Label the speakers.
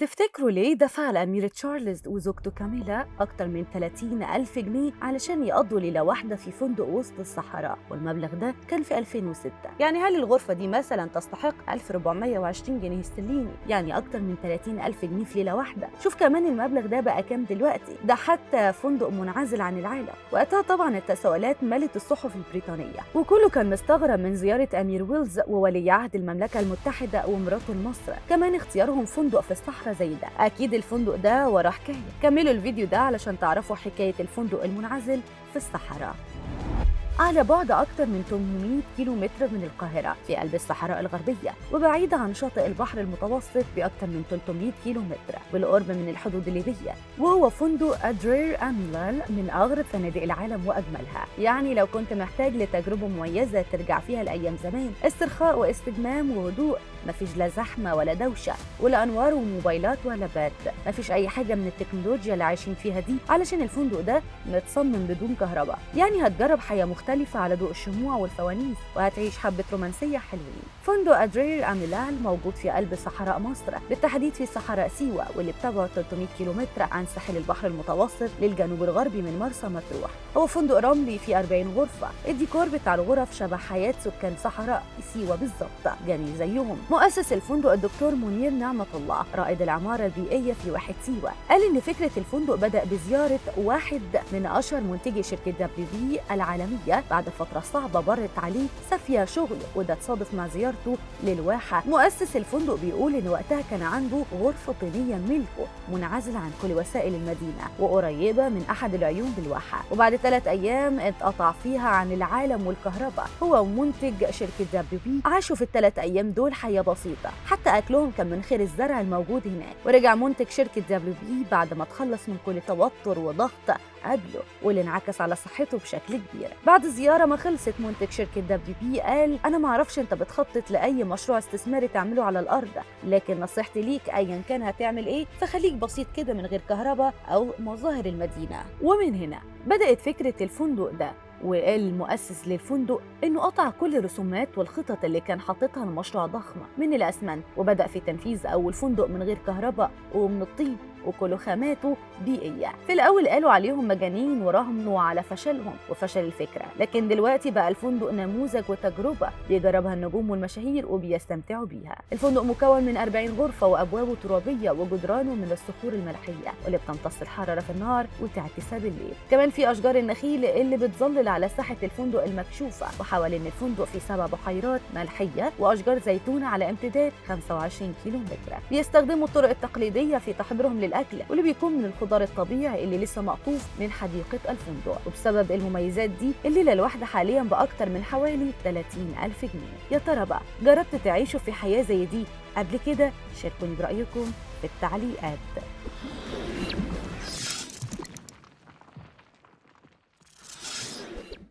Speaker 1: تفتكروا ليه دفع الأمير تشارلز وزوجته كاميلا أكتر من 30,000 جنيه علشان يقضوا ليلة واحدة في فندق وسط الصحراء؟ والمبلغ ده كان في 2006. يعني هل الغرفة دي مثلا تستحق 1420 جنيه استرليني؟ يعني أكتر من 30,000 جنيه في ليلة واحدة. شوف كمان المبلغ ده بقى كام دلوقتي، ده حتى فندق منعزل عن العالم. وقتها طبعا التساؤلات ملت الصحف البريطانية، وكله كان مستغرب من زيارة أمير ويلز وولي عهد المملكة المتحدة ومراته لمصر، كمان اختيارهم فندق في الصحراء زي ده. اكيد الفندق ده وراه حكايه. كملوا الفيديو ده علشان تعرفوا حكايه الفندق المنعزل في الصحراء. على بعد أكثر من 800 كيلو متر من القاهرة في قلب الصحراء الغربية، وبعيدة عن شاطئ البحر المتوسط بأكثر من 300 كيلو متر بالقرب من الحدود الليبية. وهو فندق أدرير أميلال من أغرب فنادق العالم وأجملها. يعني لو كنت محتاج لتجربة مميزة ترجع فيها لأيام زمان، استرخاء واستجمام وهدوء، مفيش لا زحمة ولا دوشة ولا أنوار وموبايلات ولا بات، مفيش أي حاجة من التكنولوجيا اللي عايشين فيها دي، علشان الفندق ده متصمم بدون كهرباء. يعني هتجرب حياة مختلفة على ضوء الشموع والفوانيس، وهتعيش حبة رومانسية حلوين. فندق أدرير أميلال موجود في قلب صحراء مصر، بالتحديد في صحراء سيوة، واللي بتبعد 300 كيلومتر عن ساحل البحر المتوسط للجنوب الغربي من مرسى مطروح. هو فندق رملي فيه 40 غرفة، الديكور بتاع الغرف شبه حياة سكان صحراء سيوة بالظبط، جميل زيهم. مؤسس الفندق الدكتور منير نعمة الله، رائد العمارة البيئية في واحد سيوة، قال إن فكرة الفندق بدأ بزيارة واحد من أشهر منتجي شركة دبليو العالمية بعد فترة صعبة مرت عليه سافية شغله، وده تصادف مع زيارته للواحة. مؤسس الفندق بيقول إن وقتها كان عنده غرفة طينية ملكه منعزلة عن كل وسائل المدينة وقريبة من أحد العيون بالواحة، وبعد 3 أيام اتقطع فيها عن العالم والكهرباء. هو ومنتج شركة دبليو عاشوا في ال3 أيام دول حياة بسيطة، حتى أكلهم كان من خير الزرع الموجود هناك. ورجع منتج شركة دبليو بعد ما تخلص من كل توتر وضغط قبله، واللي انعكس على صحته بشكل كبير. بعد الزيارة ما خلصت، منتج شركة دبليو قال: أنا ما أعرفش أنت بتخطط لأي مشروع استثماري تعمله على الأرض، لكن نصيحتي ليك أيا كان هتعمل إيه فخليك بسيط كده من غير كهرباء أو مظاهر المدينة. ومن هنا بدأت فكرة الفندق ده. وقال المؤسس للفندق إنه قطع كل الرسومات والخطط اللي كان حاططها لمشروع ضخم من الأسمنت، وبدأ في تنفيذ أول فندق من غير كهرباء ومن الطين، وكل خاماته بيئية. في الأول قالوا عليهم مجانين وراهنوا على فشلهم وفشل الفكرة، لكن دلوقتي بقى الفندق نموذج وتجربة بيجربها النجوم والمشاهير وبيستمتعوا بيها. الفندق مكون من 40 غرفة وأبوابه ترابية وجدرانه من الصخور الملحية واللي بتمتص الحرارة في النهار وتعكسها بالليل. كمان في أشجار النخيل اللي بتظلل على ساحة الفندق المكشوفة، وحوالين الفندق في 7 بحيرات ملحية وأشجار زيتون على امتداد 25 كيلو متر. بيستخدموا الطرق التقليدية في تحضيرهم للأكل، واللي بيكون من الخضار الطبيعي اللي لسه مقطوف من حديقة الفندق. وبسبب المميزات دي الليلة الواحدة حاليا بأكتر من حوالي 30,000 جنيه. يا ترى بقى جربت تعيشوا في حياة زي دي قبل كده؟ شاركوني برأيكم في التعليقات.